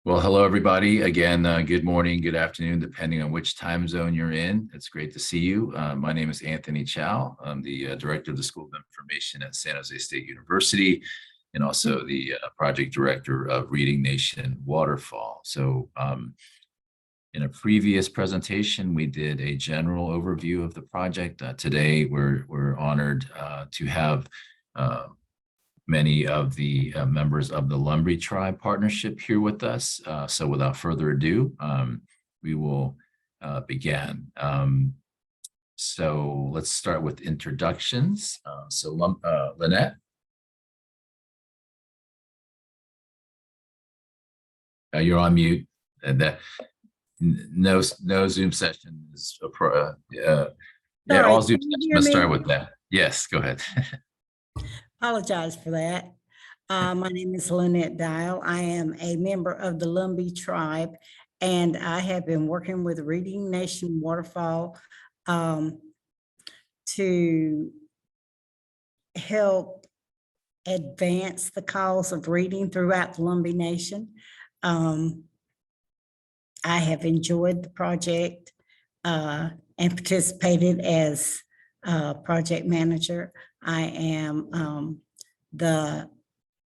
Well, hello, everybody. Again, good morning, good afternoon, depending on which time zone you're in. It's great to see you. My name is Anthony Chow. I'm the Director of the School of Information at San Jose State University, and also the Project Director of Reading Nation Waterfall. So in a previous presentation, we did a general overview of the project. Today, we're honored to have many of the members of the Lumbee tribe partnership here with us. So without further ado, we will begin. So let's start with introductions. Lynette. You're on mute. And no Zoom session is yeah, all Zoom sessions must start with that. Yes, go ahead. Apologize for that. My name is Lynette Dial. I am a member of the Lumbee tribe, and I have been working with Reading Nation Waterfall to help advance the cause of reading throughout the Lumbee Nation. I have enjoyed the project and participated as project manager. I am the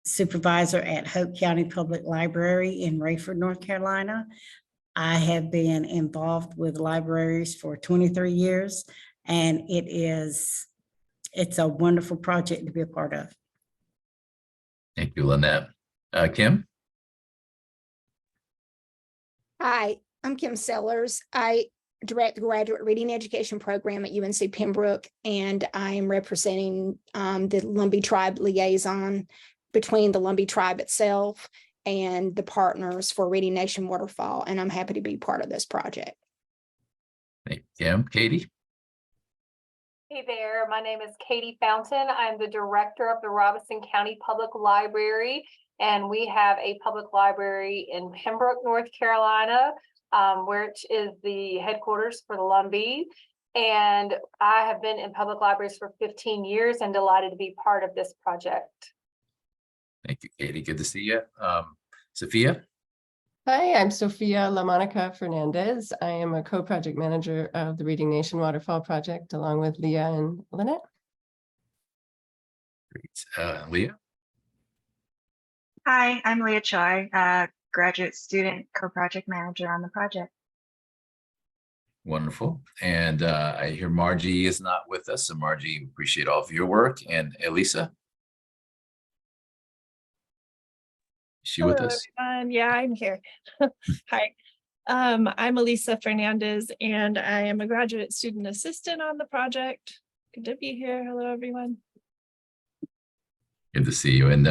supervisor at Hope County Public Library in Rayford, North Carolina. I have been involved with libraries for 23 years, and it's a wonderful project to be a part of. Thank you, Lynette. Kim? Hi, I'm Kim Sellers. I direct the graduate reading education program at UNC Pembroke, and I'm representing the Lumbee tribe liaison between the Lumbee tribe itself and the partners for Reading Nation Waterfall, and I'm happy to be part of this project. Thank you, Kim. Katie? Hey there, my name is Katie Fountain. I'm the director of the Robeson County Public Library, and we have a public library in Pembroke, North Carolina, which is the headquarters for the Lumbee. And I have been in public libraries for 15 years and delighted to be part of this project. Thank you, Katie. Good to see you. Sophia? Hi, I'm Sophia LaMonica Fernandez. I am a co-project manager of the Reading Nation Waterfall project, along with Leah and Lynette. Great. Leah? Hi, I'm Leah Choi, graduate student co-project manager on the project. Wonderful. And I hear Margie is not with us. So Margie, appreciate all of your work. And Elisa? Is she with us? Everyone. Yeah, I'm here. Hi, I'm Elisa Fernandez, and I am a graduate student assistant on the project. Good to be here. Hello, everyone. Good to see you. And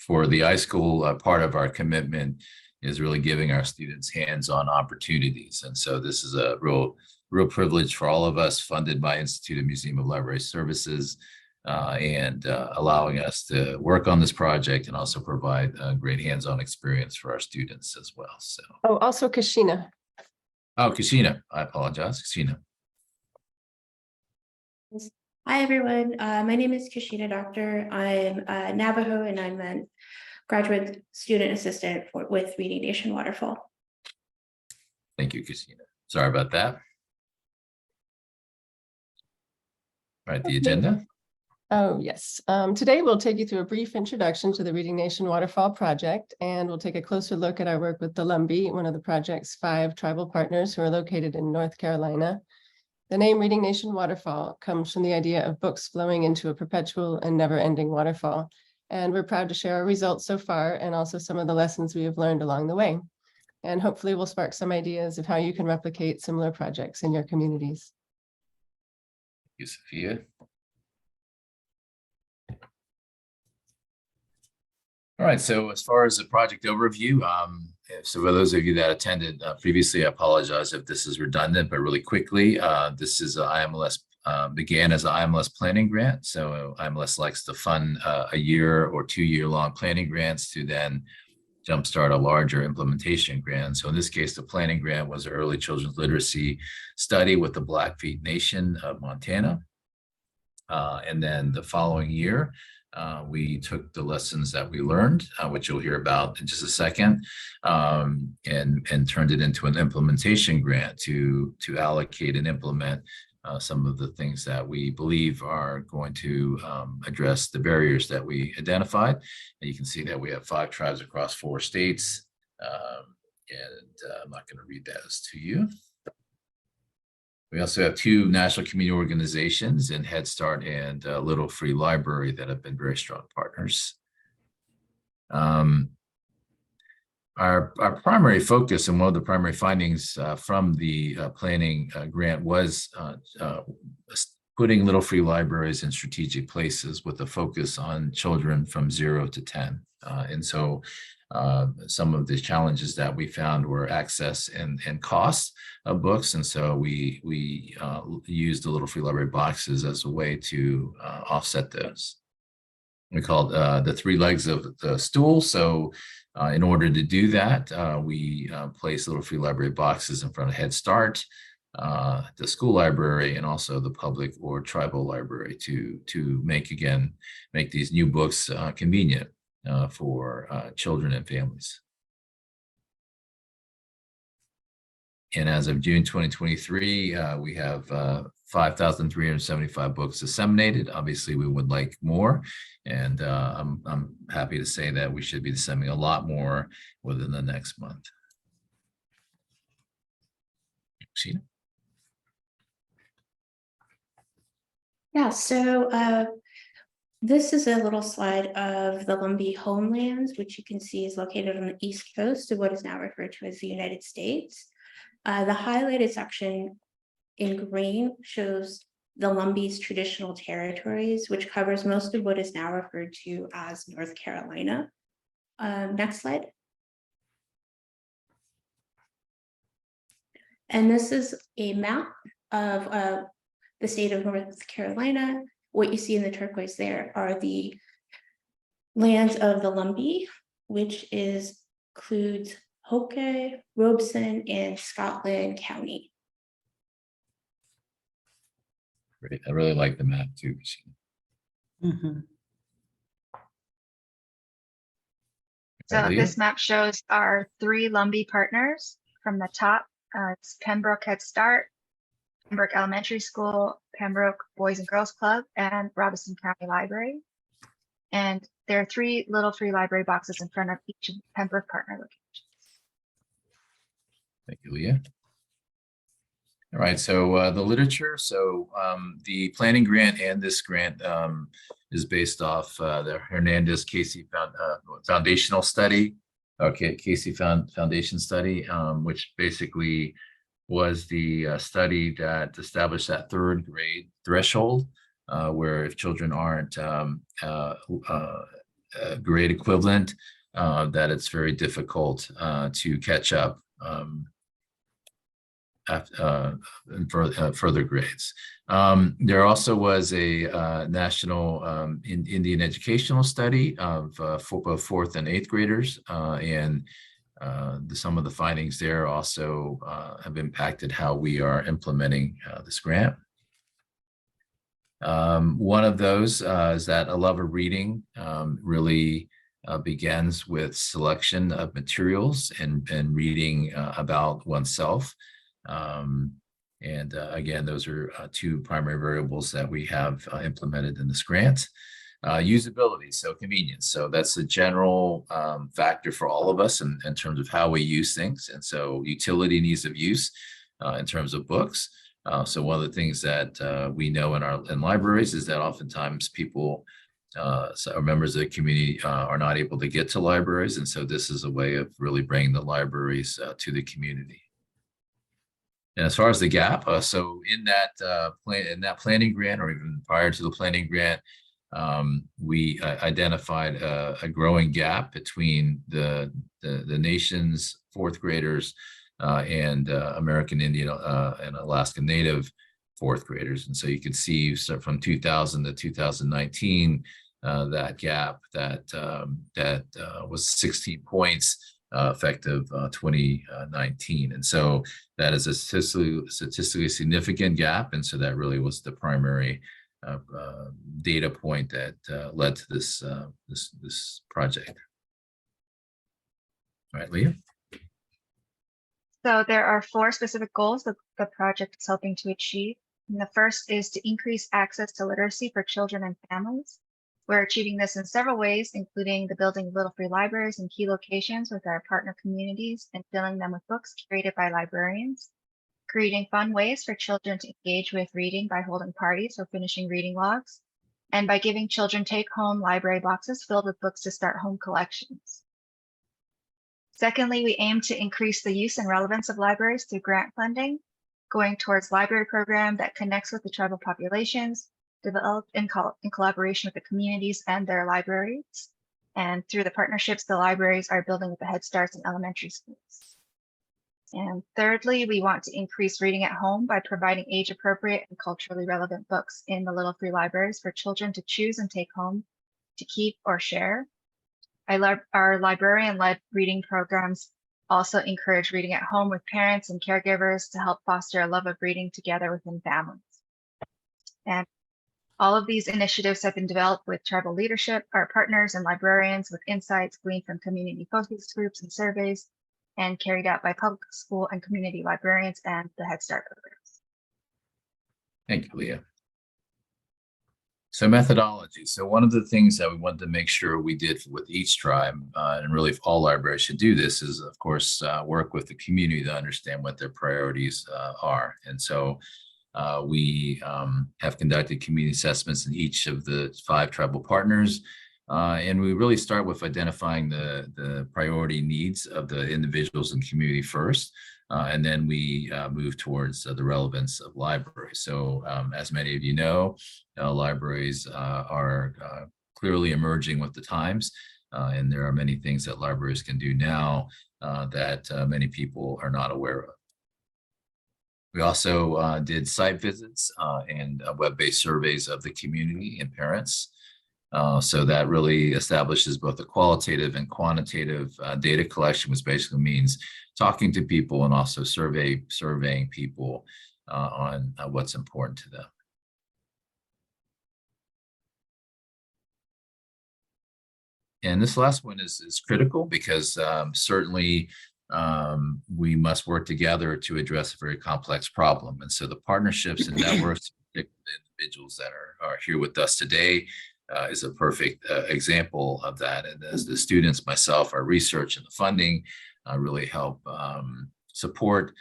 for the iSchool, part of our commitment is really giving our students hands-on opportunities. And so this is a real privilege for all of us, funded by Institute of Museum of Library Services, and allowing us to work on this project and also provide a great hands-on experience for our students as well. So. Oh, also Kashina. Oh, Kashina. I apologize, Kashina. Hi, everyone. My name is Kashina Doctor. I'm Navajo, and I'm a graduate student assistant with Reading Nation Waterfall. Thank you, Kashina. Sorry about that. All right, the agenda. Oh, yes. Today we'll take you through a brief introduction to the Reading Nation Waterfall project, and we'll take a closer look at our work with the Lumbee, one of the project's 5 tribal partners who are located in North Carolina. The name Reading Nation Waterfall comes from the idea of books flowing into a perpetual and never-ending waterfall. And we're proud to share our results so far and also some of the lessons we have learned along the way. And hopefully we'll spark some ideas of how you can replicate similar projects in your communities. Thank you, Sophia. All right, so as far as the project overview, so for those of you that attended previously, I apologize if this is redundant, but really quickly, this is IMLS, began as an IMLS planning grant. So IMLS likes to fund a year or 2-year-long planning grants to then jumpstart a larger implementation grant. So in this case, the planning grant was an early children's literacy study with the Blackfeet Nation of Montana. And then the following year, We took the lessons that we learned, which you'll hear about in just a second, and turned it into an implementation grant to allocate and implement some of the things that we believe are going to address the barriers that we identified. And you can see that we have 5 tribes across 4 states. I'm not going to read those to you. We also have 2 national community organizations in Head Start and Little Free Library that have been very strong partners. Our primary focus and one of the primary findings from the planning grant was putting Little Free Libraries in strategic places with a focus on children from 0 to 10. And so some of the challenges that we found were access and cost of books. And so we used the Little Free Library boxes as a way to offset those. We called the 3 legs of the stool. So in order to do that, we placed Little Free Library boxes in front of Head Start, the school library, and also the public or tribal library to make these new books convenient for children and families. And as of June 2023, we have 5,375 books disseminated. Obviously, we would like more. And I'm happy to say that we should be disseminating a lot more within the next month. Sheena? Yeah, so this is a little slide of the Lumbee homelands, which you can see is located on the east coast of what is now referred to as the United States. The highlighted section in green shows the Lumbee's traditional territories, which covers most of what is now referred to as North Carolina. Next slide. And this is a map of the state of North Carolina. What you see in the turquoise there are the lands of the Lumbee, which includes Hoke, Robeson, and Scotland County. Great. I really like the map too, Sheena. Mhm. So Leah? this map shows our 3 Lumbee partners. From the top, it's Pembroke Head Start, Pembroke Elementary School, Pembroke Boys and Girls Club, and Robeson County Library. And there are 3 Little Free Library boxes in front of each of the Pembroke partner locations. Thank you, Leah. All right, so the literature. So the planning grant and this grant is based off the Hernandez Casey foundational study. Okay, Casey Foundation study, which basically was the study that established that 3rd grade threshold, where if children aren't grade equivalent, that it's very difficult to catch up in further grades. There also was a national Indian educational study of 4th and 8th graders, and some of the findings there also have impacted how we are implementing this grant. One of those is that a love of reading really begins with selection of materials and reading about oneself. Again, those are 2 primary variables that we have implemented in this grant. Usability, so convenience. So that's a general factor for all of us in terms of how we use things. And so utility and ease of use in terms of books. So one of the things that we know in libraries is that oftentimes people, members of the community are not able to get to libraries. And so this is a way of really bringing the libraries to the community. And as far as the gap, so in that planning grant, or even prior to the planning grant, we identified a growing gap between the nation's 4th graders and American Indian and Alaska Native 4th graders. And so you can see from 2000 to 2019, that gap that was 16 points. Effective 2019. And so that is a statistically significant gap. And so that really was the primary data point that led to this project. All right, Leah. So there are 4 specific goals that the project is helping to achieve. And the first is to increase access to literacy for children and families. We're achieving this in several ways, including the building of little free libraries in key locations with our partner communities and filling them with books curated by librarians, creating fun ways for children to engage with reading by holding parties or finishing reading logs, and by giving children take-home library boxes filled with books to start home collections. Secondly, we aim to increase the use and relevance of libraries through grant funding, going towards library program that connects with the tribal populations, developed in collaboration with the communities and their libraries. And through the partnerships the libraries are building with the Head Starts in elementary schools. And thirdly, we want to increase reading at home by providing age-appropriate and culturally relevant books in the little free libraries for children to choose and take home to keep or share. Our librarian-led reading programs also encourage reading at home with parents and caregivers to help foster a love of reading together within families. And all of these initiatives have been developed with tribal leadership, our partners and librarians, with insights gleaned from community focus groups and surveys, and carried out by public school and community librarians and the Head Start programs. Thank you, Leah. So methodology. So one of the things that we wanted to make sure we did with each tribe, and really if all libraries should do this, is of course work with the community to understand what their priorities are. And so we have conducted community assessments in each of the 5 tribal partners. And we really start with identifying the priority needs of the individuals and community first. And then we move towards the relevance of libraries. So as many of you know, libraries are clearly emerging with the times. And there are many things that libraries can do now that many people are not aware of. We also did site visits and web-based surveys of the community and parents. So that really establishes both the qualitative and quantitative data collection, which basically means talking to people and also surveying people on what's important to them. And this last one is critical because certainly we must work together to address a very complex problem. And so the partnerships and networks, the individuals that are here with us today, is a perfect example of that. And as the students, myself, our research and the funding really help support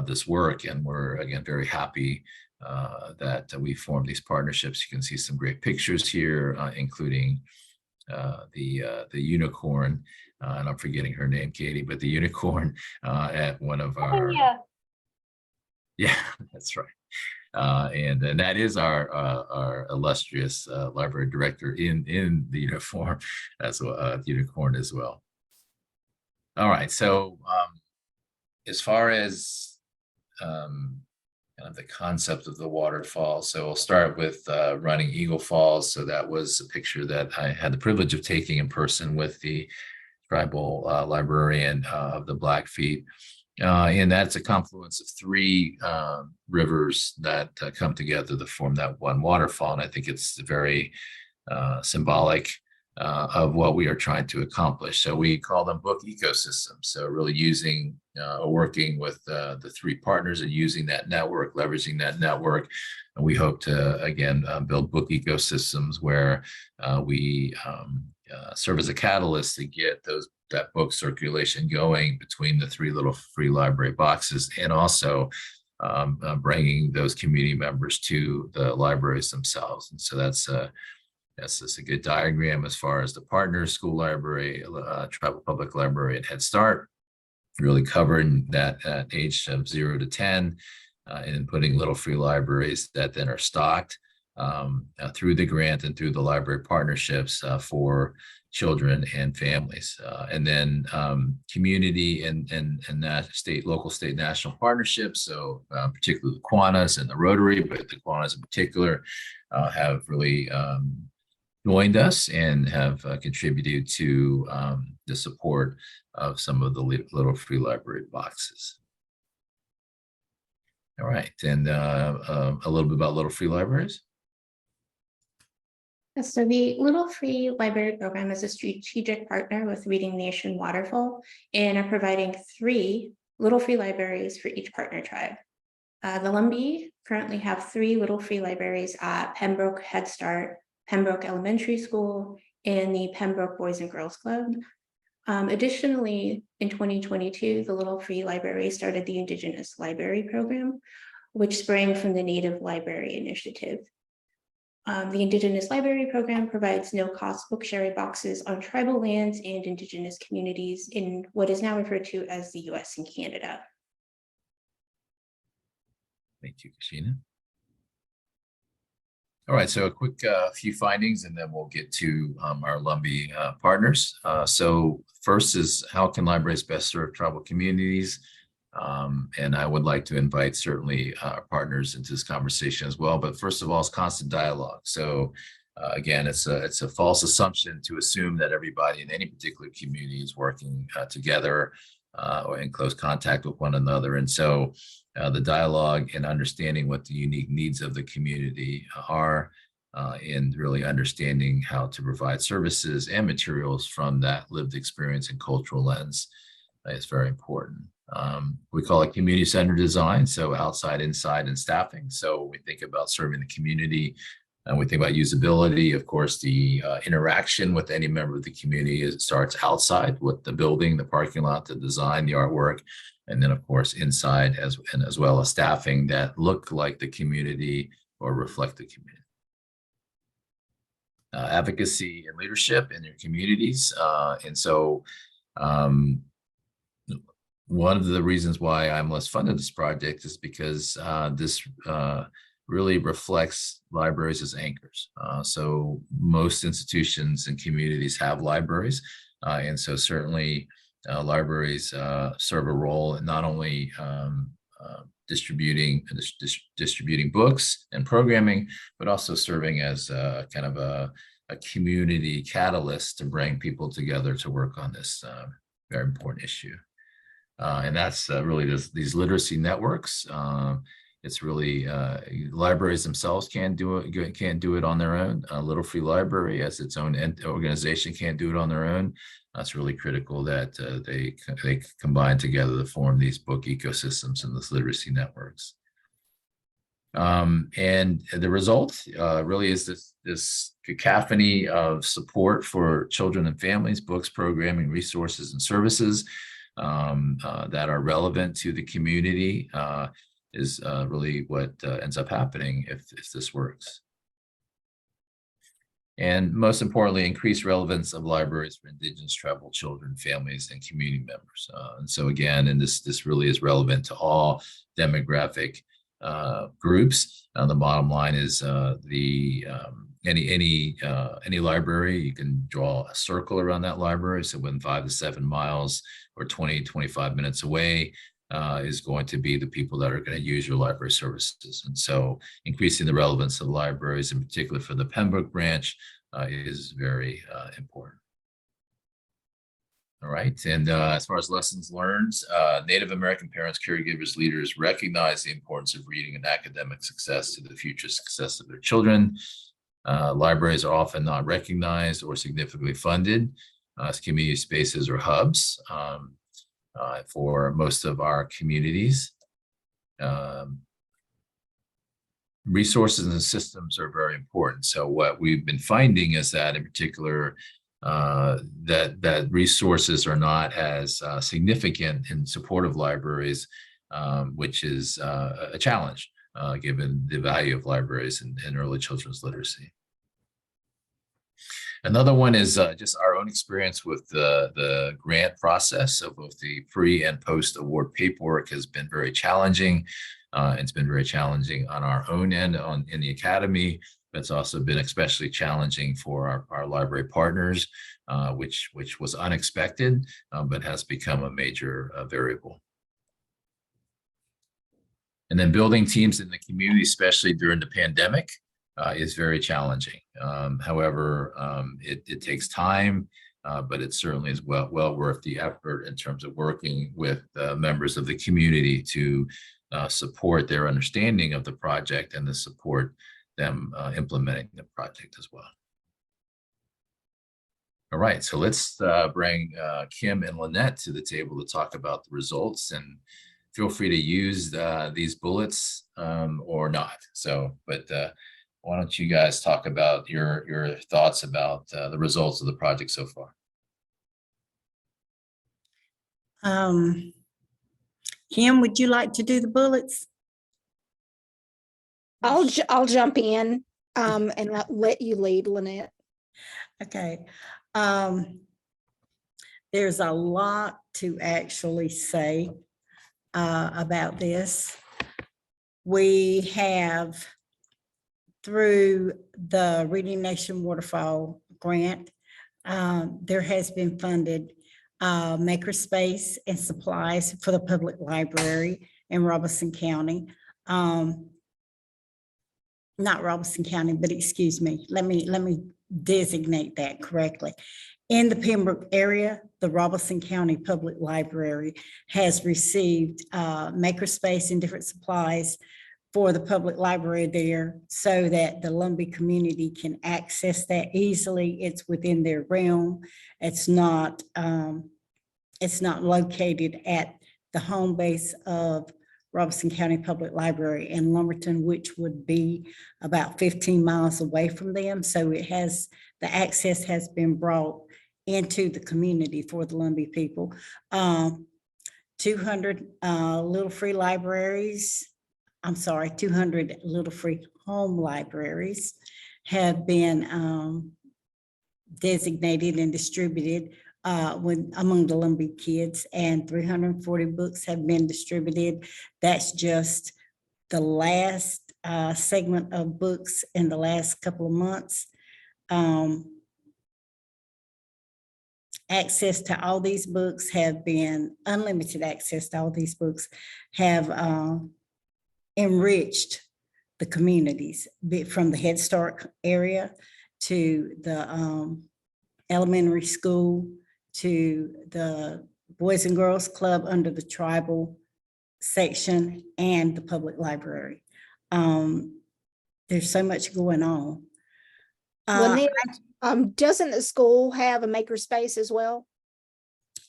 this work. And we're, again, very happy that we formed these partnerships. You can see some great pictures here, including the unicorn, and I'm forgetting her name, Katie, but the unicorn at one of our, yeah, that's right. And that is our illustrious library director in the uniform as well, unicorn as well. All right, so as far as kind of the concept of the waterfall, so we'll start with running Eagle Falls. So that was a picture that I had the privilege of taking in person with the tribal librarian of the Blackfeet. And that's a confluence of 3 rivers that come together to form that one waterfall. And I think it's very symbolic of what we are trying to accomplish. So we call them book ecosystems. So really using, working with the 3 partners and using that network, leveraging that network. And we hope to, again, build book ecosystems where we serve as a catalyst to get that book circulation going between the 3 little free library boxes, and also bringing those community members to the libraries themselves. And so that's just a good diagram as far as the partners, school library, tribal public library, and Head Start, really covering that at age of 0 to 10, and putting little free libraries that then are stocked through the grant and through the library partnerships for children and families. And then community and that local, state, national partnerships. So particularly the Kiwanis and the Rotary, but the Kiwanis in particular have really joined us and have contributed to the support of some of the little free library boxes. All right, and a little bit about little free libraries. So the Little Free Library Program is a strategic partner with Reading Nation Waterfall and are providing 3 Little Free libraries for each partner tribe. The Lumbee currently have 3 Little Free libraries at Pembroke Head Start, Pembroke Elementary School, and the Pembroke Boys and Girls Club. Additionally, in 2022, the Little Free Library started the Indigenous Library Program, which sprang from the Native Library Initiative. The Indigenous Library Program provides no-cost book sharing boxes on tribal lands and Indigenous communities in what is now referred to as the US and Canada. Thank you, Kashina. All right, so a quick few findings, and then we'll get to our Lumbee partners. So first is, how can libraries best serve tribal communities? And I would like to invite certainly our partners into this conversation as well. But first of all, it's constant dialogue. So again, it's a false assumption to assume that everybody in any particular community is working together or in close contact with one another. And so the dialogue and understanding what the unique needs of the community are, and really understanding how to provide services and materials from that lived experience and cultural lens is very important. We call it community-centered design, so outside, inside, and staffing. So we think about serving the community, and we think about usability. Of course, the interaction with any member of the community starts outside with the building, the parking lot, the design, the artwork, and then of course inside as well as staffing that look like the community or reflect the community. Advocacy and leadership in your communities, and so one of the reasons why IMLS funded this project is because this really reflects libraries as anchors. So most institutions and communities have libraries, and so certainly libraries serve a role in not only distributing books and programming, but also serving as kind of a community catalyst to bring people together to work on this very important issue. And that's really these literacy networks. It's really libraries themselves can't do it on their own. Little Free Library as its own organization can't do it on their own. It's really critical that they combine together to form these book ecosystems and these literacy networks. And the result really is this cacophony of support for children and families, books, programming, resources, and services that are relevant to the community is really what ends up happening if this works. And most importantly, increased relevance of libraries for Indigenous tribal children, families, and community members. And so again, and this really is relevant to all demographic groups. The bottom line is any library, you can draw a circle around that library. So within 5 to 7 miles or 20, 25 minutes away is going to be the people that are going to use your library services. And so increasing the relevance of libraries, in particular for the Pembroke branch, is very important. All right, and as far as lessons learned, Native American parents, caregivers, leaders recognize the importance of reading and academic success to the future success of their children. Libraries are often not recognized or significantly funded as community spaces or hubs for most of our communities. Resources and systems are very important. So what we've been finding is that in particular, that resources are not as significant in support of libraries, which is a challenge given the value of libraries in early children's literacy. Another one is just our own experience with the grant process. So both the pre and post award paperwork has been very challenging. It's been very challenging on our own end in the academy. That's also been especially challenging for our library partners, which was unexpected, but has become a major variable. And then building teams in the community, especially during the pandemic, is very challenging. However, it takes time, but it certainly is well worth the effort in terms of working with members of the community to support their understanding of the project and to support them implementing the project as well. All right, so let's bring Kim and Lynette to the table to talk about the results, and feel free to use these bullets or not. So, but why don't you guys talk about your thoughts about the results of the project so far? Kim, would you like to do the bullets? I'll jump in and let you lead, Lynette. Okay. There's a lot to actually say about this. We have, through the Reading Nation Waterfall grant, there has been funded makerspace and supplies for the public library in Robeson County. Not Robeson County, but excuse me, let me designate that correctly. In the Pembroke area, the Robeson County Public Library has received makerspace and different supplies for the public library there, so that the Lumbee community can access that easily. It's within their realm. It's not located at the home base of Robeson County Public Library in Lumberton, which would be about 15 miles away from them. So it has, the access has been brought into the community for the Lumbee people. 200 little free libraries, 200 little free home libraries have been designated and distributed among the Lumbee kids, and 340 books have been distributed. That's just the last segment of books in the last couple of months. Access to all these books have been, unlimited access to all these books have enriched the communities, from the Head Start area to the elementary school to the Boys and Girls Club under the tribal section and the public library. There's so much going on. Lynette, doesn't the school have a makerspace as well?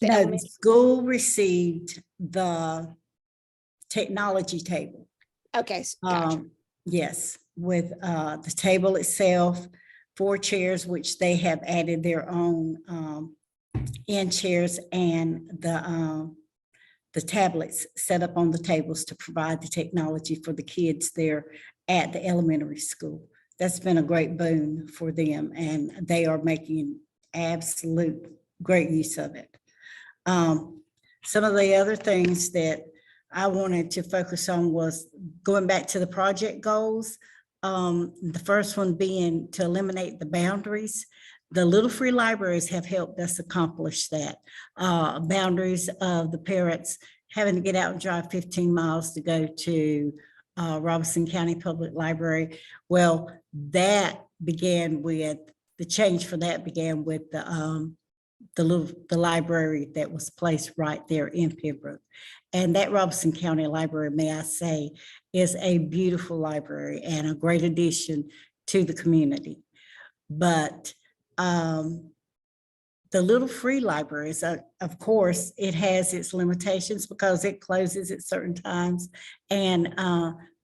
No, the school received the technology table. Okay, gotcha. Yes, with the table itself, 4 chairs, which they have added their own end chairs, and the tablets set up on the tables to provide the technology for the kids there at the elementary school. That's been a great boon for them, and they are making absolute great use of it. Some of the other things that I wanted to focus on was going back to the project goals. The first one being to eliminate the boundaries. The little free libraries have helped us accomplish that. Boundaries of the parents having to get out and drive 15 miles to go to Robeson County Public Library. Well, that began with, the change for that began with the library that was placed right there in Pembroke. And that Robeson County Library, may I say, is a beautiful library and a great addition to the community. But the little free libraries, of course, it has its limitations because it closes at certain times, and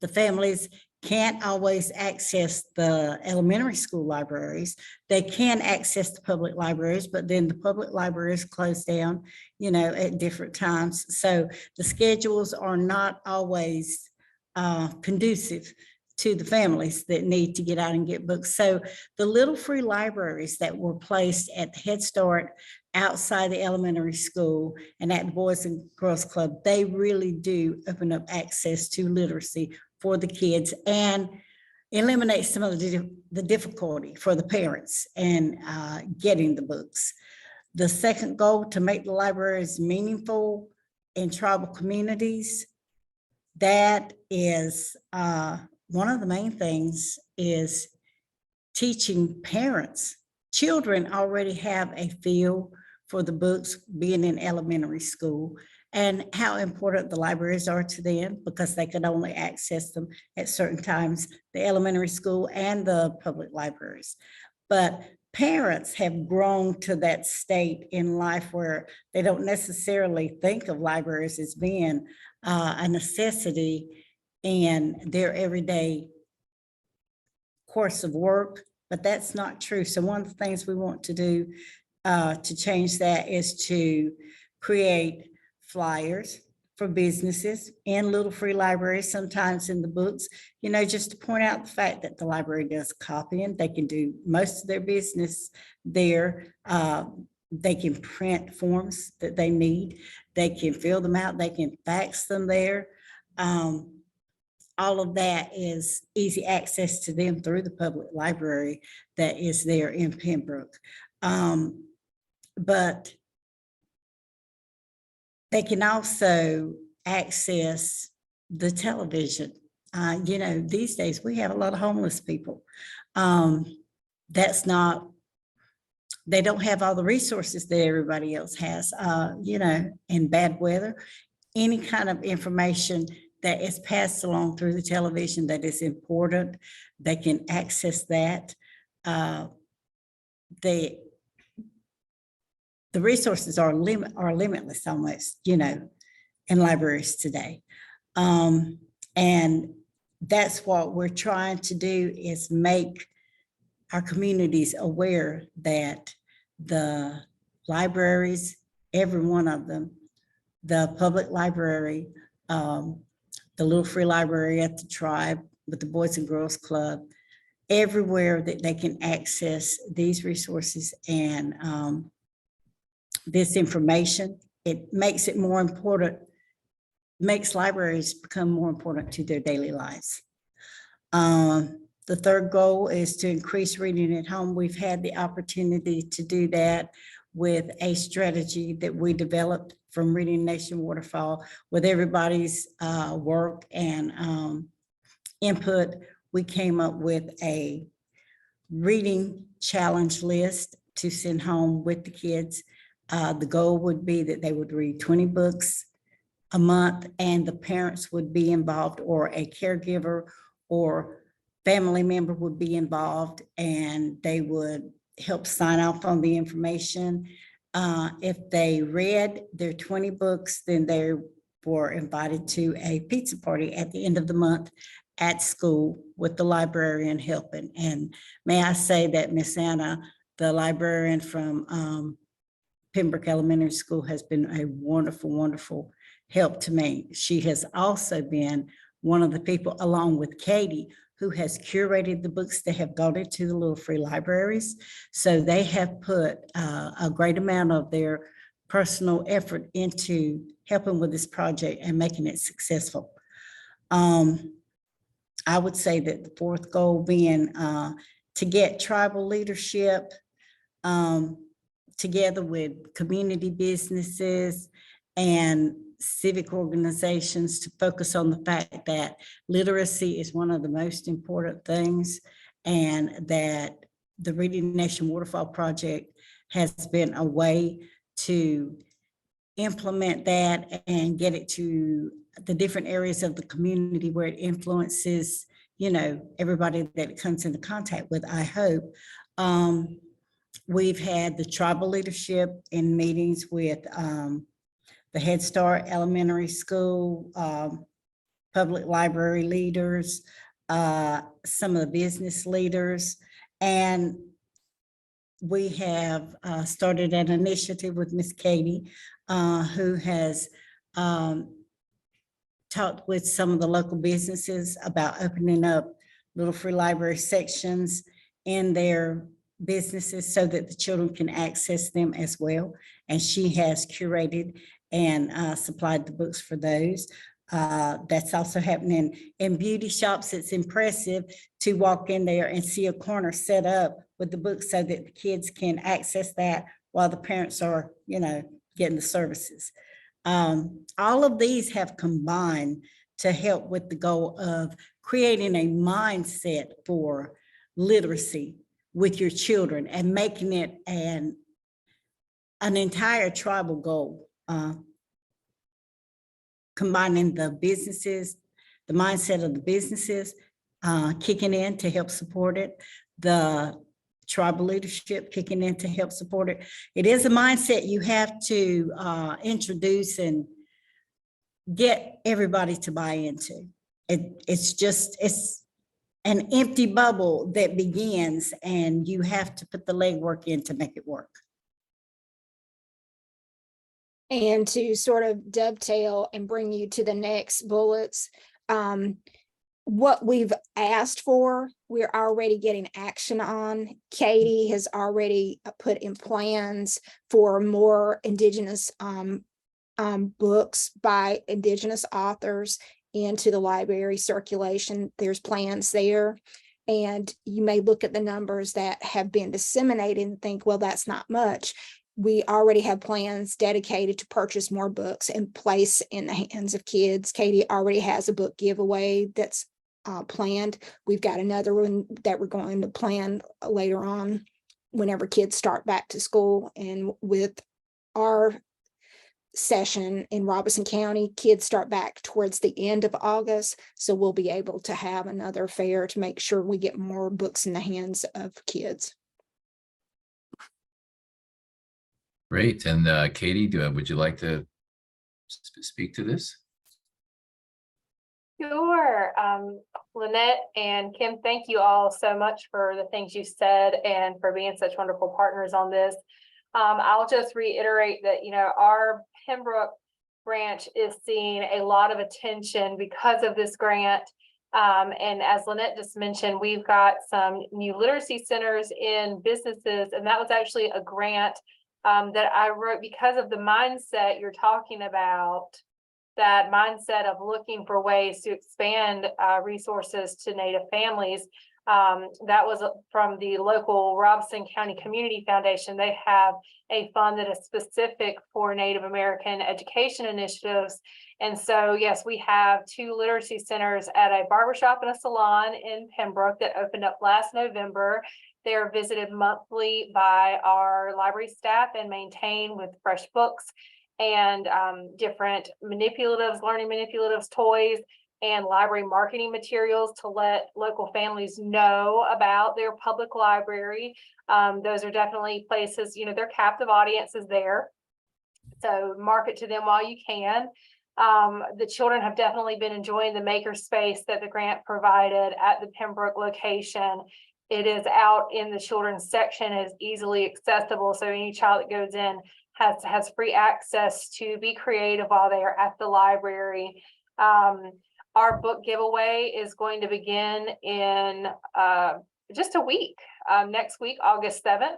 the families can't always access the elementary school libraries. They can access the public libraries, but then the public libraries close down, you know, at different times. So the schedules are not always conducive to the families that need to get out and get books. So the little free libraries that were placed at the Head Start outside the elementary school and at the Boys and Girls Club, they really do open up access to literacy for the kids and eliminate some of the difficulty for the parents and getting the books. The second goal, to make the libraries meaningful in tribal communities, that is one of the main things is teaching parents. Children already have a feel for the books being in elementary school and how important the libraries are to them, because they could only access them at certain times, the elementary school and the public libraries. But parents have grown to that state in life where they don't necessarily think of libraries as being a necessity in their everyday course of work, but that's not true. So one of the things we want to do to change that is to create flyers for businesses and little free libraries, sometimes in the books, you know, just to point out the fact that the library does copying. They can do most of their business there. They can print forms that they need. They can fill them out. They can fax them there. All of that is easy access to them through the public library that is there in Pembroke. But they can also access the television. You know, these days we have a lot of homeless people. That's not, they don't have all the resources that everybody else has, you know, in bad weather. Any kind of information that is passed along through the television that is important, they can access that. The resources are limitless almost, you know, in libraries today. And that's what we're trying to do, is make our communities aware that the libraries, every one of them, the public library, the little free library at the tribe with the Boys and Girls Club, everywhere that they can access these resources and this information. It makes it more important, makes libraries become more important to their daily lives. The third goal is to increase reading at home. We've had the opportunity to do that with a strategy that we developed from Reading Nation Waterfall. With everybody's work and input, we came up with a reading challenge list to send home with the kids. The goal would be that they would read 20 books a month, and the parents would be involved, or a caregiver or family member would be involved, and they would help sign off on the information. If they read their 20 books, then they were invited to a pizza party at the end of the month at school with the librarian helping. And may I say that Miss Anna, the librarian from Pembroke Elementary School, has been a wonderful, wonderful help to me. She has also been one of the people, along with Katie, who has curated the books that have gone into the little free libraries. So they have put a great amount of their personal effort into helping with this project and making it successful. I would say that the fourth goal being to get tribal leadership together with community businesses and civic organizations to focus on the fact that literacy is one of the most important things, and that the Reading Nation Waterfall Project has been a way to implement that and get it to the different areas of the community where it influences, you know, everybody that it comes into contact with, I hope. We've had the tribal leadership in meetings with the Head Start Elementary School, public library leaders, some of the business leaders, and we have started an initiative with Miss Katie, who has talked with some of the local businesses about opening up little free library sections in their businesses so that the children can access them as well. And she has curated and supplied the books for those. That's also happening in beauty shops. It's impressive to walk in there and see a corner set up with the books so that the kids can access that while the parents are, you know, getting the services. All of these have combined to help with the goal of creating a mindset for literacy with your children and making it an entire tribal goal. Combining the businesses, the mindset of the businesses, kicking in to help support it, the tribal leadership kicking in to help support it. It is a mindset you have to introduce and get everybody to buy into. It's an empty bubble that begins, and you have to put the legwork in to make it work. And to sort of dovetail and bring you to the next bullets, what we've asked for, we're already getting action on. Katie has already put in plans for more Indigenous books by Indigenous authors into the library circulation. There's plans there. And you may look at the numbers that have been disseminated and think, well, that's not much. We already have plans dedicated to purchase more books and place in the hands of kids. Katie already has a book giveaway that's planned. We've got another one that we're going to plan later on whenever kids start back to school. And with our session in Robeson County, kids start back towards the end of August. So we'll be able to have another fair to make sure we get more books in the hands of kids. Great. And Katie, would you like to speak to this? Sure. Lynette and Kim, thank you all so much for the things you said and for being such wonderful partners on this. I'll just reiterate that, our Pembroke branch is seeing a lot of attention because of this grant. And as Lynette just mentioned, we've got some new literacy centers in businesses, and that was actually a grant that I wrote because of the mindset you're talking about, that mindset of looking for ways to expand resources to Native families. That was from the local Robeson County Community Foundation. They have a fund that is specific for Native American education initiatives. And so, yes, we have 2 literacy centers at a barbershop and a salon in Pembroke that opened up last November. They are visited monthly by our library staff and maintained with fresh books and different manipulatives, learning manipulatives, toys, and library marketing materials to let local families know about their public library. Those are definitely places, their captive audience is there. So market to them while you can. The children have definitely been enjoying the maker space that the grant provided at the Pembroke location. It is out in the children's section, is easily accessible. So any child that goes in has free access to be creative while they are at the library. Our book giveaway is going to begin in just a week, next week, August 7th.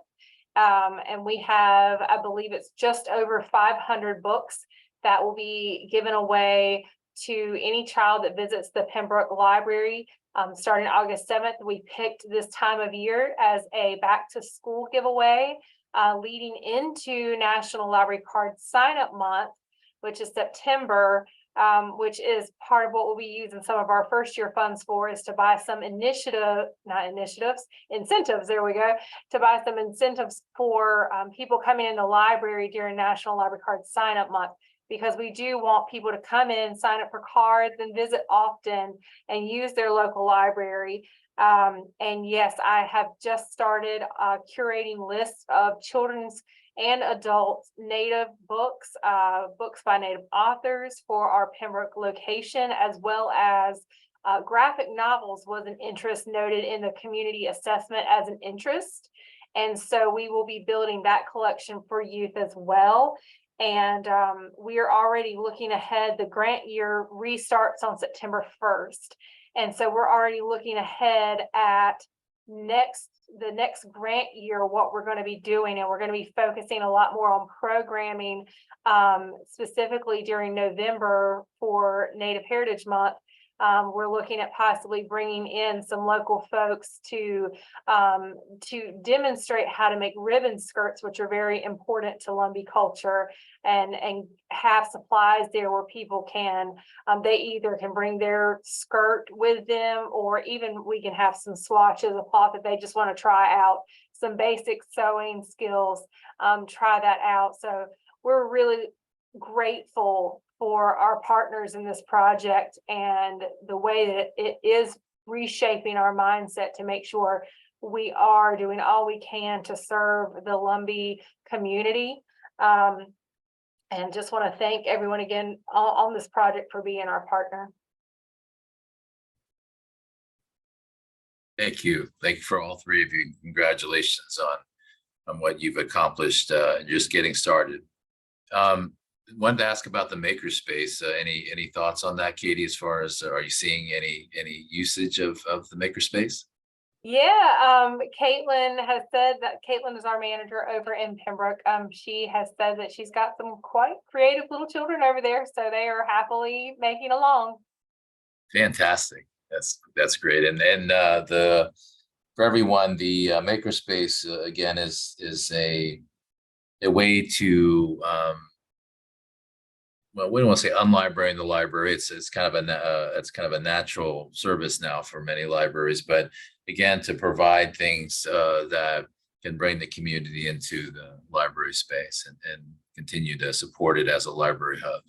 And we have, I believe it's just over 500 books that will be given away to any child that visits the Pembroke Library. Starting August 7th, we picked this time of year as a back to school giveaway, leading into National Library Card Sign Up Month, which is September, which is part of what we'll be using some of our first year funds for, is to buy some incentives, there we go, to buy some incentives for people coming in the library during National Library Card Sign Up Month, because we do want people to come in, sign up for cards, and visit often and use their local library. And yes, I have just started curating lists of children's and adult Native books, books by Native authors for our Pembroke location, as well as graphic novels was an interest noted in the community assessment as an interest. And so we will be building that collection for youth as well. And we are already looking ahead. The grant year restarts on September 1st. And so we're already looking ahead at the next grant year, what we're going to be doing. And we're going to be focusing a lot more on programming, specifically during November for Native Heritage Month. We're looking at possibly bringing in some local folks to demonstrate how to make ribbon skirts, which are very important to Lumbee culture, and have supplies there where people can, they either can bring their skirt with them, or even we can have some swatches of cloth that they just want to try out, some basic sewing skills, try that out. So we're really grateful for our partners in this project and the way that it is reshaping our mindset to make sure we are doing all we can to serve the Lumbee community. And just want to thank everyone again on this project for being our partner. Thank you. Thank you for all three of you. Congratulations on what you've accomplished, just getting started. Wanted to ask about the makerspace. Any thoughts on that, Katie, as far as, are you seeing any usage of the makerspace? Yeah, Caitlin has said that Caitlin is our manager over in Pembroke. She has said that she's got some quite creative little children over there, so they are happily making along. Fantastic. That's great. And for everyone, the makerspace again is a way to well, we don't want to say unlibrarian the library. It's kind of a natural service now for many libraries, but again, to provide things that can bring the community into the library space and continue to support it as a library hub.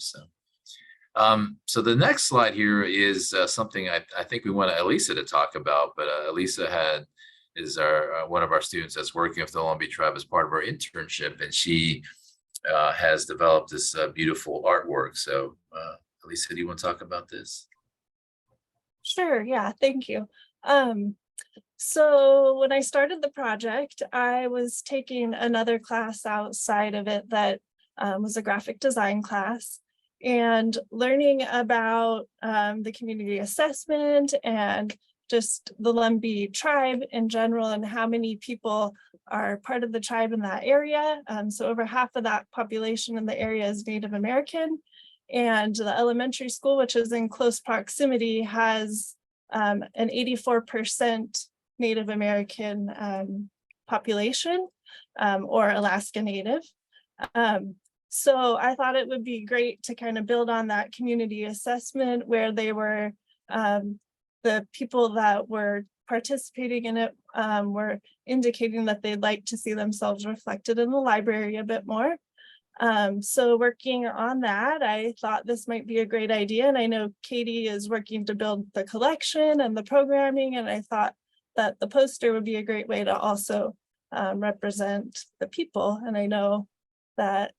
So the next slide here is something I think we want Elisa to talk about, but Elisa is one of our students that's working with the Lumbee tribe as part of our internship, and she has developed this beautiful artwork. So Elisa, do you want to talk about this? Sure, yeah, thank you. So when I started the project, I was taking another class outside of it that was a graphic design class, and learning about the community assessment and just the Lumbee tribe in general and how many people are part of the tribe in that area. So over half of that population in the area is Native American, and the elementary school, which is in close proximity, has an 84% Native American population, or Alaska Native. So I thought it would be great to kind of build on that community assessment where they were, the people that were participating in it were indicating that they'd like to see themselves reflected in the library a bit more. So working on that, I thought this might be a great idea. And I know Katie is working to build the collection and the programming, and I thought that the poster would be a great way to also represent the people. And I know that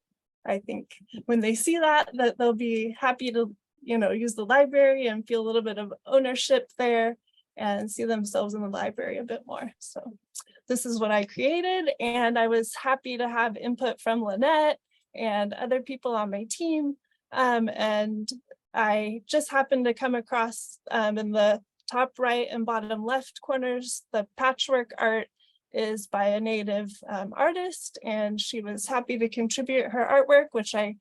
I think when they see that they'll be happy to, use the library and feel a little bit of ownership there and see themselves in the library a bit more. So this is what I created, and I was happy to have input from Lynette and other people on my team. And I just happened to come across in the top right and bottom left corners, the patchwork art is by a Native artist, and she was happy to contribute her artwork, which I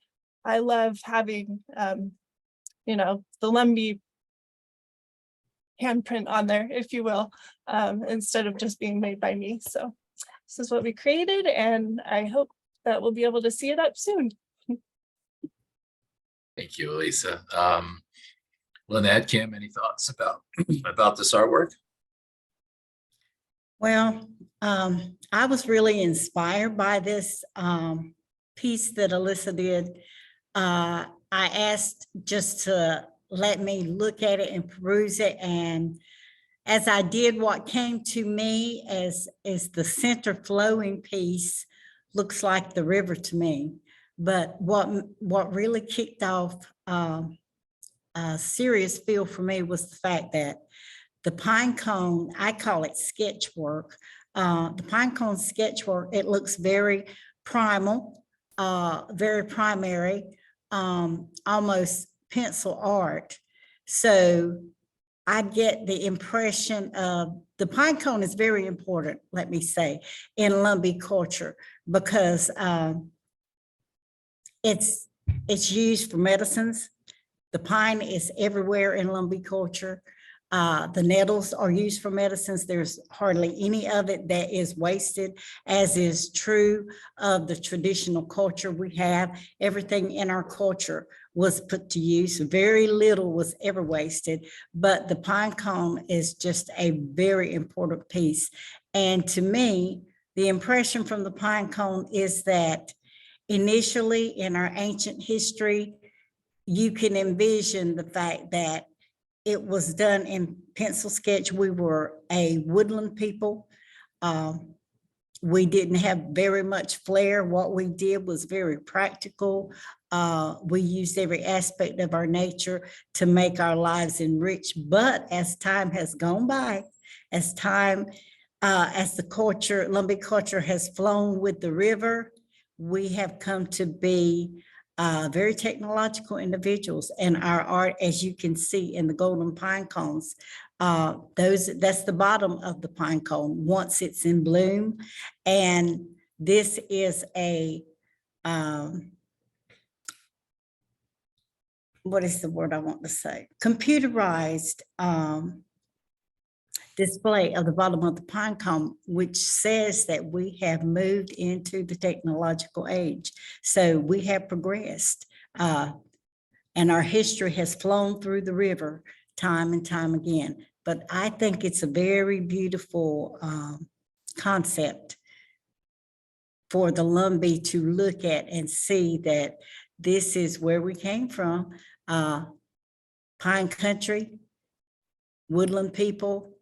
love having, the Lumbee handprint on there, if you will, instead of just being made by me. So this is what we created, and I hope that we'll be able to see it up soon. Thank you, Elisa. Lynette, Kim, any thoughts about this artwork? Well, I was really inspired by this piece that Alyssa did. I asked just to let me look at it and peruse it. And as I did, what came to me is the center flowing piece looks like the river to me. But what really kicked off a serious feel for me was the fact that the pine cone, I call it sketch work. The pine cone sketch work, it looks very primal, very primary, almost pencil art. So I get the impression of the pine cone is very important, let me say, in Lumbee culture, because it's used for medicines. The pine is everywhere in Lumbee culture. The nettles are used for medicines. There's hardly any of it that is wasted, as is true of the traditional culture we have. Everything in our culture was put to use. Very little was ever wasted, but the pine cone is just a very important piece. And to me, the impression from the pine cone is that initially in our ancient history, you can envision the fact that it was done in pencil sketch. We were a woodland people. We didn't have very much flair. What we did was very practical. We used every aspect of our nature to make our lives enriched. But as time has gone by, as the culture, Lumbee culture has flown with the river, we have come to be very technological individuals. And our art, as you can see in the golden pine cones, that's the bottom of the pine cone once it's in bloom. And this is a what is the word I want to say? Computerized display of the bottom of the pine cone, which says that we have moved into the technological age. So we have progressed, and our history has flown through the river time and time again. But I think it's a very beautiful concept for the Lumbee to look at and see that this is where we came from. Pine country, woodland people,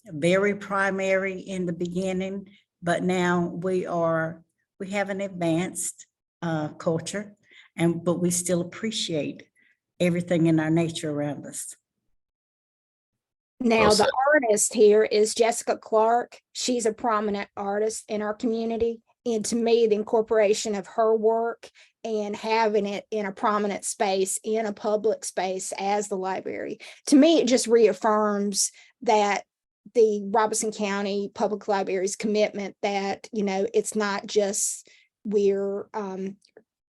very primary in the beginning, but now we have an advanced culture, but we still appreciate everything in our nature around us. Now, Well the said. artist here is Jessica Clark. She's a prominent artist in our community. And to me, the incorporation of her work and having it in a prominent space, in a public space as the library, to me, it just reaffirms that the Robeson County Public Library's commitment that, you know, it's not just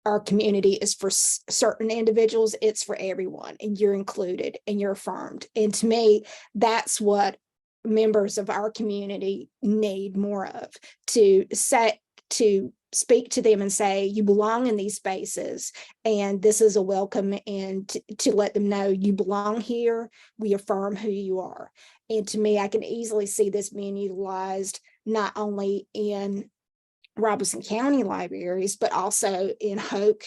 our community is for certain individuals, it's for everyone, and you're included and you're affirmed. And to me, that's what members of our community need more of, to speak to them and say, you belong in these spaces, and this is a welcome, and to let them know you belong here, we affirm who you are. And to me, I can easily see this being utilized not only in Robeson County libraries, but also in Hoke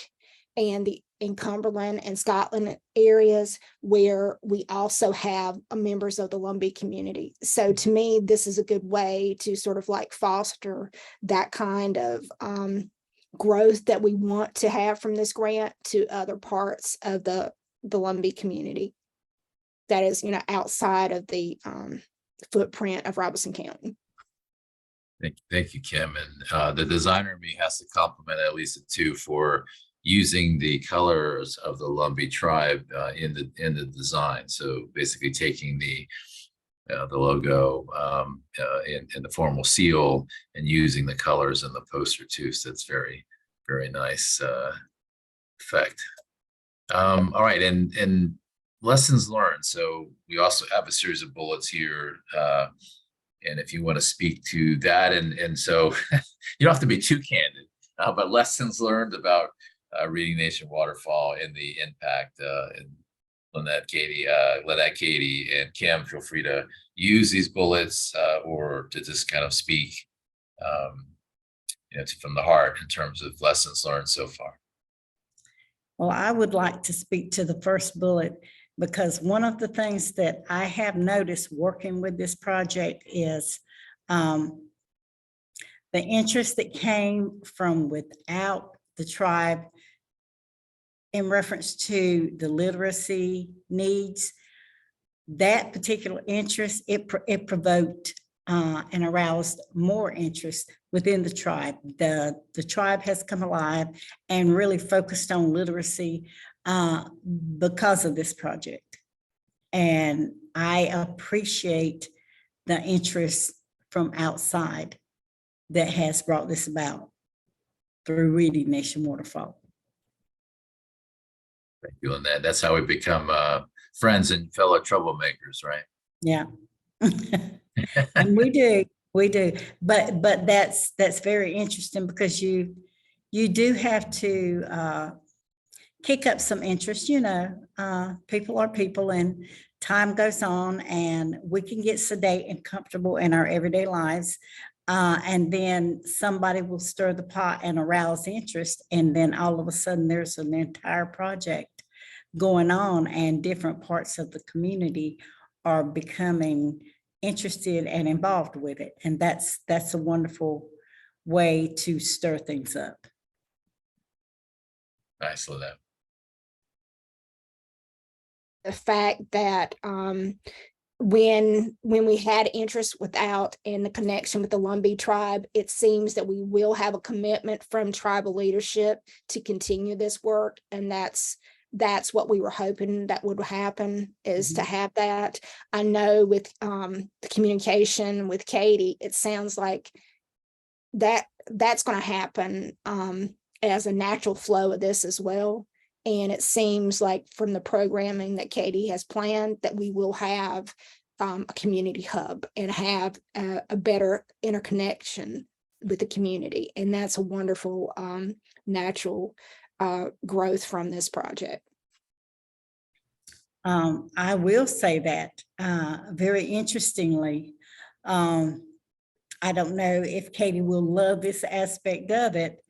and in Cumberland and Scotland areas where we also have members of the Lumbee community. So to me, this is a good way to sort of like foster that kind of growth that we want to have from this grant to other parts of the Lumbee community that is, you know, outside of the footprint of Robeson County. Thank you, Kim. And the designer in me has to compliment at least two for using the colors of the Lumbee tribe in the design. So basically taking the logo in the formal seal and using the colors in the poster too. So it's very, very nice effect. All right, and lessons learned. So we also have a series of bullets here. And if you want to speak to that, and so you don't have to be too candid, but lessons learned about reading Nation Waterfall and the impact. And Lynette, Katie, and Kim, feel free to use these bullets or to just kind of speak, from the heart in terms of lessons learned so far. Well, I would like to speak to the first bullet, because one of the things that I have noticed working with this project is the interest that came from without the tribe in reference to the literacy needs. That particular interest, it provoked and aroused more interest within the tribe. The tribe has come alive and really focused on literacy because of this project. And I appreciate the interest from outside that has brought this about through reading Nation Waterfall. Thank you, Lynette. That's how we become friends and fellow troublemakers, right? Yeah. And we do. But that's very interesting, because you do have to kick up some interest. People are people, and time goes on, and we can get sedate and comfortable in our everyday lives. And then somebody will stir the pot and arouse interest. And then all of a sudden there's an entire project going on, and different parts of the community are becoming interested and involved with it. And that's a wonderful way to stir things up. Nice, love that. The fact that when we had interest without and the connection with the Lumbee tribe, it seems that we will have a commitment from tribal leadership to continue this work. And that's what we were hoping that would happen, is to have that. I know with the communication with Katie, it sounds like that's going to happen as a natural flow of this as well. And it seems like from the programming that Katie has planned that we will have a community hub and have a better interconnection with the community. And that's a wonderful natural growth from this project. I will say that very interestingly, I don't know if Katie will love this aspect of it,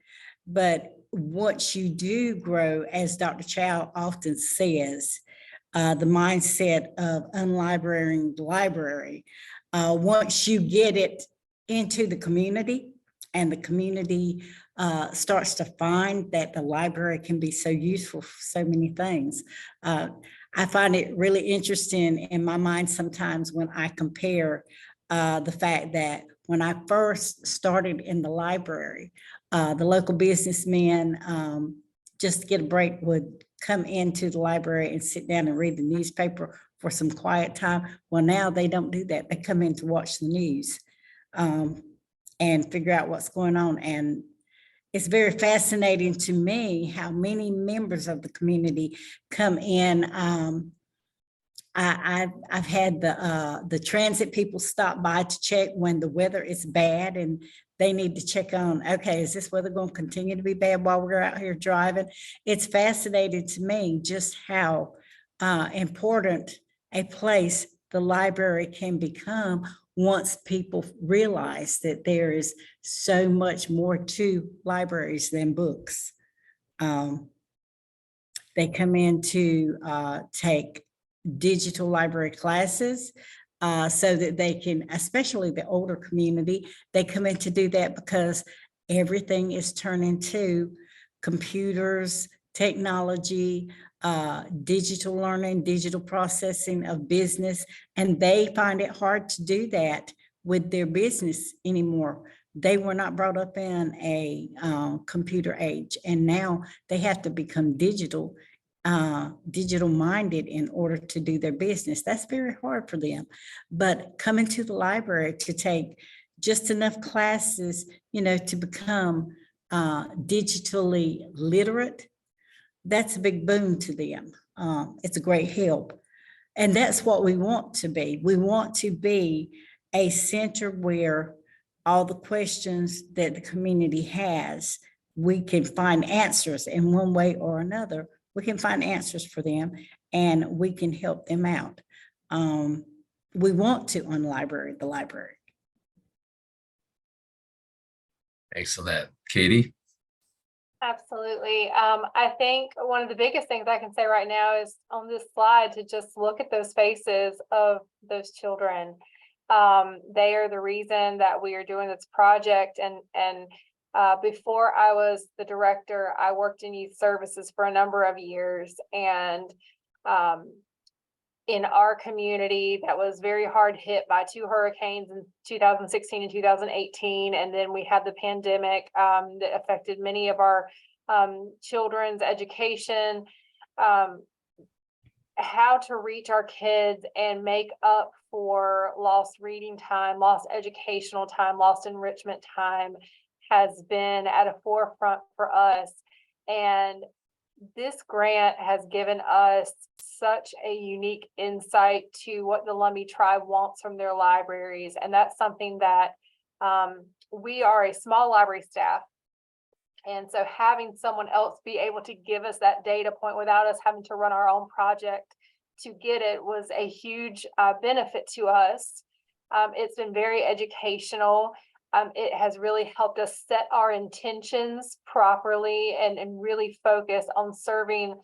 but once you do grow, as Dr. Chow often says, the mindset of unlibrarying the library, once you get it into the community and the community starts to find that the library can be so useful for so many things. I find it really interesting in my mind sometimes when I compare the fact that when I first started in the library, the local businessmen, just to get a break, would come into the library and sit down and read the newspaper for some quiet time. Well, now they don't do that. They come in to watch the news and figure out what's going on. And it's very fascinating to me how many members of the community come in. I've had the transit people stop by to check when the weather is bad and they need to check on, okay, is this weather going to continue to be bad while we're out here driving? It's fascinating to me just how important a place the library can become once people realize that there is so much more to libraries than books. They come in to take digital library classes so that they can, especially the older community, they come in to do that because everything is turning to computers, technology, digital learning, digital processing of business, and they find it hard to do that with their business anymore. They were not brought up in a computer age, and now they have to become digital minded in order to do their business. That's very hard for them. But coming to the library to take just enough classes, to become digitally literate, that's a big boon to them. It's a great help. And that's what we want to be. We want to be a center where all the questions that the community has, we can find answers in one way or another. We can find answers for them and we can help them out. We want to unlibrary the library. Excellent. Katie? Absolutely. I think one of the biggest things I can say right now is on this slide to just look at those faces of those children. They are the reason that we are doing this project. And before I was the director, I worked in youth services for a number of years. And in our community that was very hard hit by two hurricanes in 2016 and 2018. And then we had the pandemic that affected many of our children's education, how to reach our kids and make up for lost reading time, lost educational time, lost enrichment time has been at a forefront for us. And this grant has given us such a unique insight to what the Lumbee tribe wants from their libraries. And that's something that we are a small library staff. And so having someone else be able to give us that data point without us having to run our own project to get it was a huge benefit to us. It's been very educational. It has really helped us set our intentions properly and really focus on serving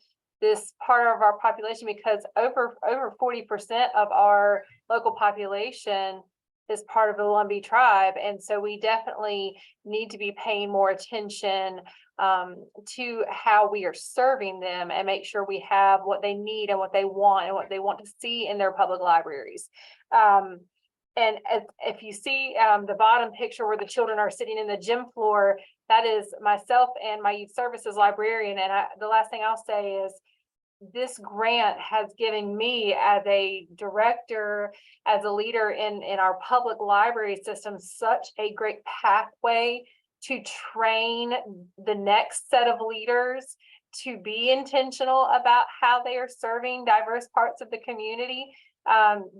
this part of our population, because over 40% of our local population is part of the Lumbee tribe. And so we definitely need to be paying more attention to how we are serving them and make sure we have what they need and what they want to see in their public libraries. And if you see the bottom picture where the children are sitting in the gym floor, that is myself and my youth services librarian. And the last thing I'll say is this grant has given me, as a director, as a leader in our public library system, such a great pathway to train the next set of leaders to be intentional about how they are serving diverse parts of the community.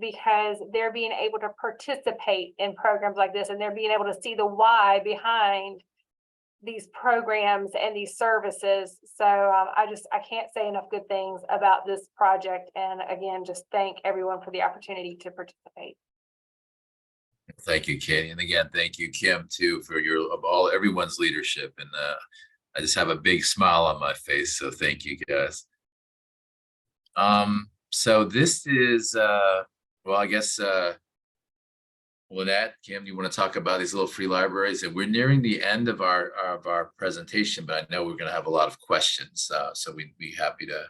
Because they're being able to participate in programs like this, and they're being able to see the why behind these programs and these services. So I can't say enough good things about this project. And again, just thank everyone for the opportunity to participate. Thank you, Katie. And again, thank you, Kim, too, for everyone's leadership. And I just have a big smile on my face. So thank you, guys. So this is, well, I guess, Lynette, Kim, you want to talk about these little free libraries? And we're nearing the end of our presentation, but I know we're going to have a lot of questions. So we'd be happy to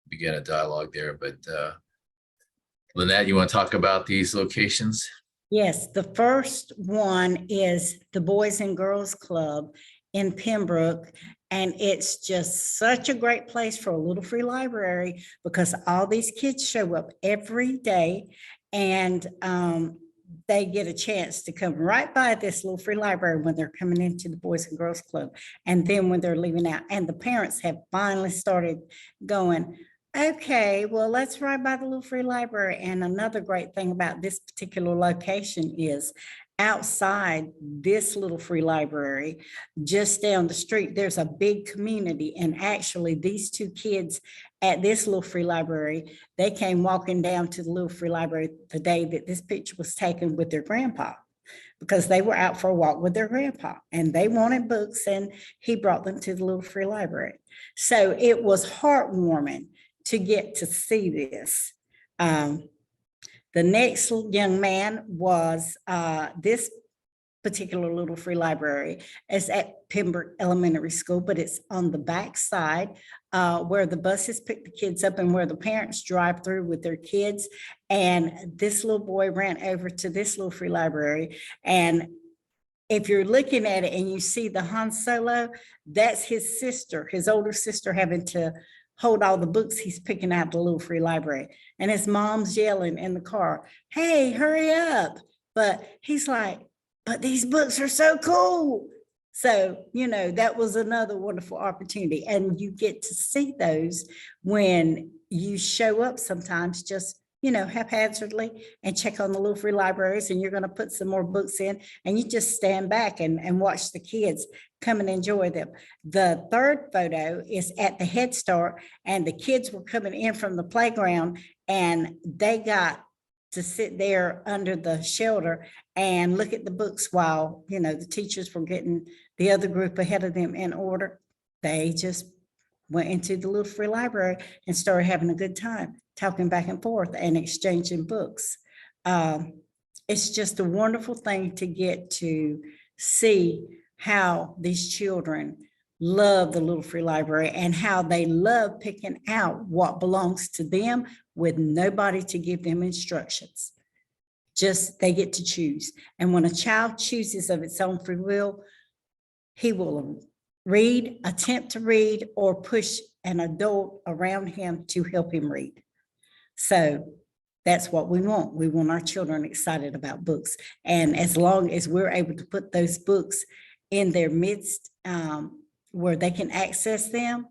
begin a dialogue there. But Lynette, you want to talk about these locations? Yes, the first one is the Boys and Girls Club in Pembroke. And it's just such a great place for a little free library because all these kids show up every day, and they get a chance to come right by this little free library when they're coming into the Boys and Girls Club, and then when they're leaving out. And the parents have finally started going, okay, well, let's ride by the little free library. And another great thing about this particular location is outside this little free library, just down the street, there's a big community. And actually these two kids at this little free library, they came walking down to the little free library the day that this picture was taken with their grandpa, because they were out for a walk with their grandpa and they wanted books, and he brought them to the little free library. So it was heartwarming to get to see this. The next young man was this particular little free library is at Pembroke Elementary School, but it's on the back side where the buses pick the kids up and where the parents drive through with their kids. And this little boy ran over to this little free library. And if you're looking at it and you see the Han Solo, that's his sister, his older sister, having to hold all the books he's picking out the little free library. And his mom's yelling in the car, hey, hurry up. But he's like, but these books are so cool. So, you know, that was another wonderful opportunity. And you get to see those when you show up sometimes, just, you know, haphazardly and check on the little free libraries, and you're going to put some more books in, and you just stand back and watch the kids come and enjoy them. The third photo is at the Head Start, and the kids were coming in from the playground, and they got to sit there under the shelter and look at the books while, you know, the teachers were getting the other group ahead of them in order. They just went into the little free library and started having a good time, talking back and forth and exchanging books. It's just a wonderful thing to get to see how these children love the little free library and how they love picking out what belongs to them with nobody to give them instructions. Just they get to choose. And when a child chooses of its own free will, he will read, attempt to read, or push an adult around him to help him read. So that's what we want. We want our children excited about books. And as long as we're able to put those books in their midst where they can access them,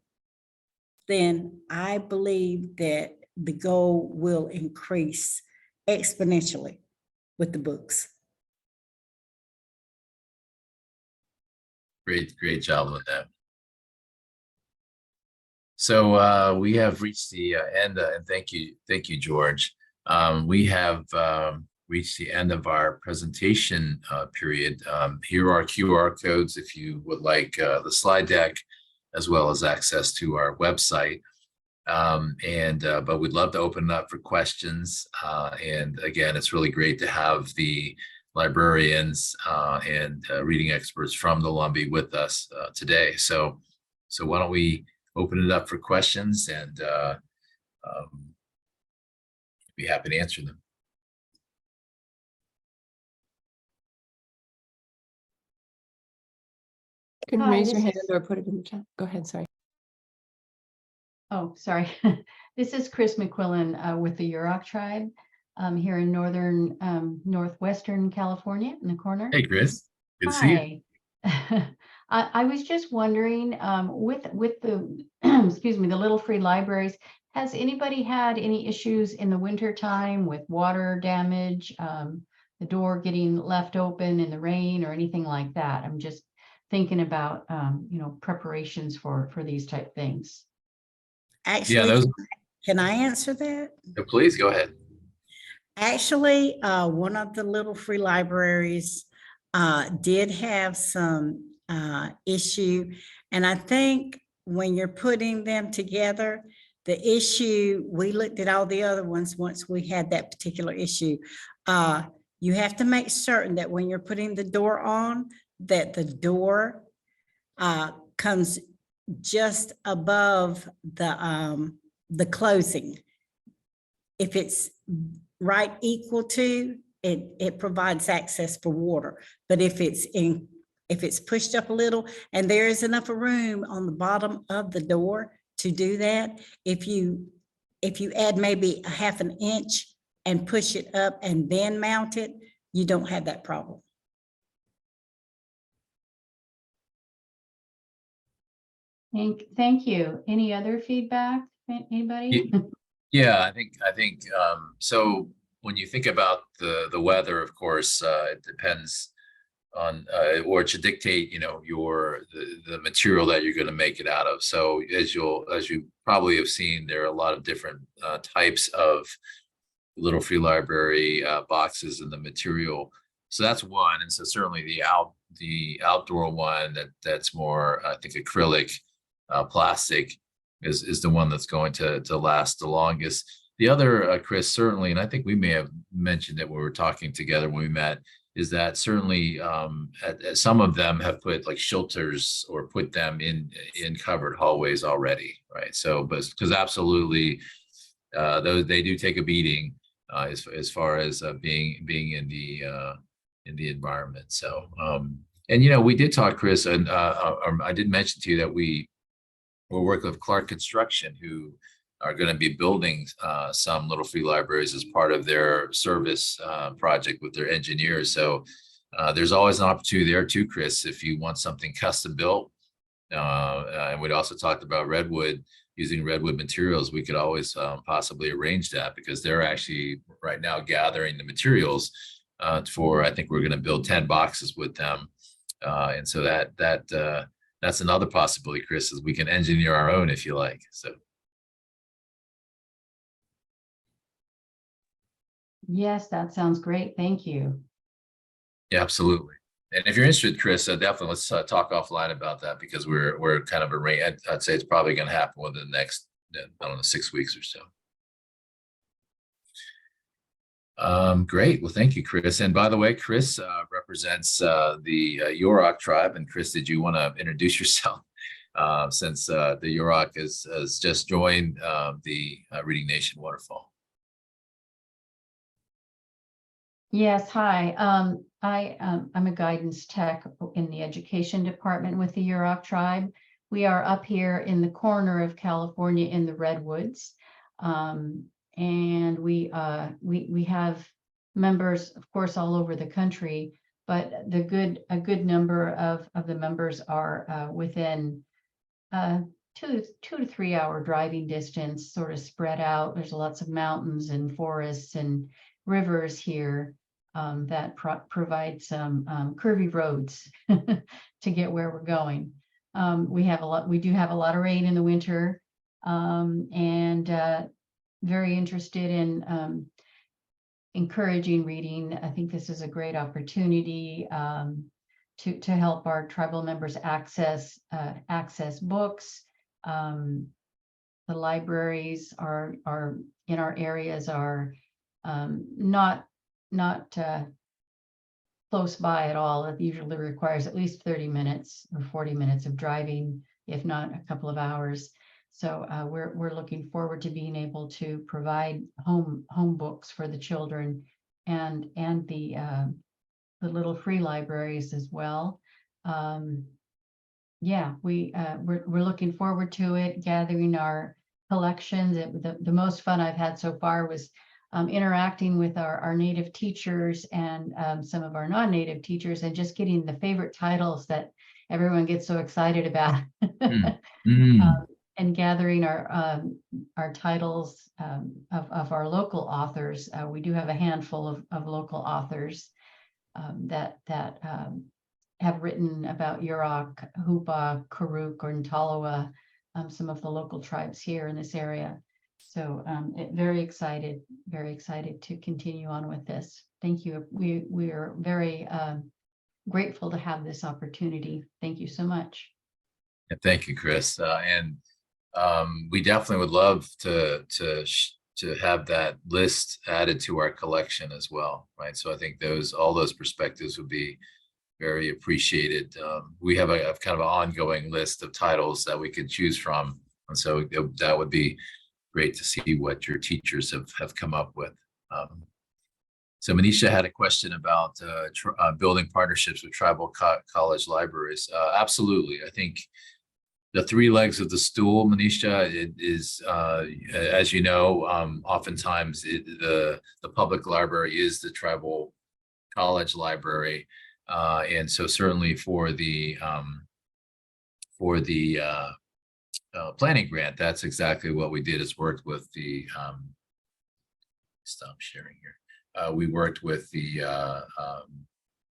then I believe that the goal will increase exponentially with the books. Great job with that. So we have reached the end, and thank you, George. We have reached the end of our presentation period. Here are QR codes if you would like the slide deck, as well as access to our website. But we'd love to open it up for questions. And again, it's really great to have the librarians and reading experts from the Lumbee with us today. So why don't we open it up for questions, and be happy to answer them. You can Hi, raise your this hand is- or put it in the chat. Go ahead, sorry. Oh, sorry. This is Chris McQuillan with the Yurok tribe here in northwestern California in the corner. Hey, Chris. Good to see you. Hi. I was just wondering, with the, excuse me, the Little Free Libraries, has anybody had any issues in the winter time with water damage, the door getting left open in the rain or anything like that? I'm just thinking about, preparations for these type things. Yeah, Actually, can I answer that? please go ahead. Actually, one of the Little Free Libraries did have some issue. And I think when you're putting them together, the issue, we looked at all the other ones once we had that particular issue. You have to make certain that when you're putting the door on, that the door comes just above the closing. If it's right equal to it, it provides access for water. But if it's pushed up a little and there is enough room on the bottom of the door to do that, if you add maybe a half an inch and push it up and then mount it, you don't have that problem. Thank you. Any other feedback? Anybody? Yeah, I think so. When you think about the weather, of course, it depends on or to dictate, the material that you're going to make it out of. So as you probably have seen, there are a lot of different types of Little Free Library boxes and the material. So that's one, and so certainly the outdoor one that's more, I think, acrylic, plastic is the one that's going to last the longest. The other, Chris, certainly, and I think we may have mentioned it when we were talking together when we met, is that certainly some of them have put like shelters or put them in covered hallways already, right? So, but because absolutely, they do take a beating as far as being in the environment. So, and we did talk, Chris, and I did mention to you that we're working with Clark Construction, who are going to be building some Little Free Libraries as part of their service project with their engineers. So there's always an opportunity there too, Chris, if you want something custom built. And we'd also talked about redwood, using redwood materials. We could always possibly arrange that, because they're actually right now gathering the materials for, I think we're going to build 10 boxes with them. And so that's another possibility, Chris, is we can engineer our own if you like. So. Yes, that sounds great. Thank you. Yeah, absolutely. And if you're interested, Chris, definitely let's talk offline about that, because we're kind of I'd say it's probably going to happen within the next, I don't know, 6 weeks or so. Great. Well, thank you, Chris. And by the way, Chris represents the Yurok tribe. And Chris, did you want to introduce yourself since the Yurok has just joined the Reading Nation Waterfall? Yes, hi. I'm a guidance tech in the education department with the Yurok tribe. We are up here in the corner of California in the Redwoods. And we have members, of course, all over the country, but a good number of the members are within 2 to 3 hour driving distance, sort of spread out. There's lots of mountains and forests and rivers here that provide some curvy roads to get where we're going. We do have a lot of rain in the winter, and very interested in encouraging reading. I think this is a great opportunity to help our tribal members access books, the libraries are in our areas are not close by at all. It usually requires at least 30 minutes or 40 minutes of driving, if not a couple of hours. So we're looking forward to being able to provide home books for the children and the little free libraries as well. Yeah, we're looking forward to it, gathering our collections. The most fun I've had so far was interacting with our native teachers and some of our non-native teachers, and just getting the favorite titles that everyone gets so excited about. And gathering our titles of our local authors. We do have a handful of local authors that have written about Yurok, Hoopa, Karuk, or Ntalawa, some of the local tribes here in this area. So very excited to continue on with this. Thank you. We are very grateful to have this opportunity. Thank you so much. Yeah, thank you, Chris. And we definitely would love to have that list added to our collection as well, right? So I think all those perspectives would be very appreciated. We have a kind of an ongoing list of titles that we could choose from, and so that would be great to see what your teachers have come up with. So Manisha had a question about building partnerships with tribal college libraries. Absolutely, I think the three legs of the stool, Manisha, it is, as you know, oftentimes the public library is the tribal college library. And so certainly for the planning grant, that's exactly what we did, is worked with the, stop sharing here. We worked with the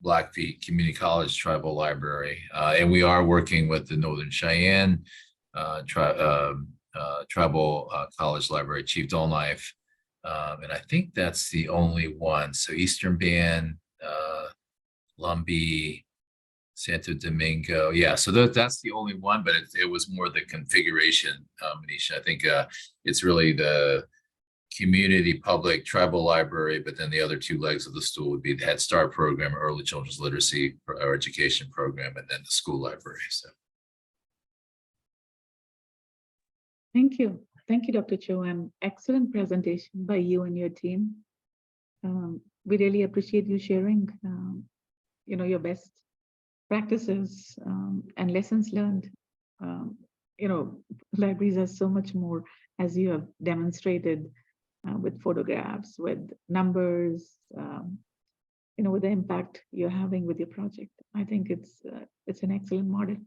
Blackfeet Community College Tribal Library, and we are working with the Northern Cheyenne Tribal College Library, Chief Dolknife, and I think that's the only one. So Eastern Band, Lumbee, Santo Domingo. Yeah, so that's the only one, but it was more the configuration, Manisha. I think it's really the community public tribal library, but then the other two legs of the stool would be the Head Start program, early children's literacy or education program, and then the school library. So thank you, Dr. Cho, and excellent presentation by you and your team. We really appreciate you sharing your best practices and lessons learned. Libraries are so much more, as you have demonstrated, with photographs, with numbers, with the impact you're having with your project. I think it's an excellent model.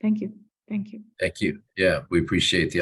Thank you. thank you. Yeah, we appreciate the opportunity.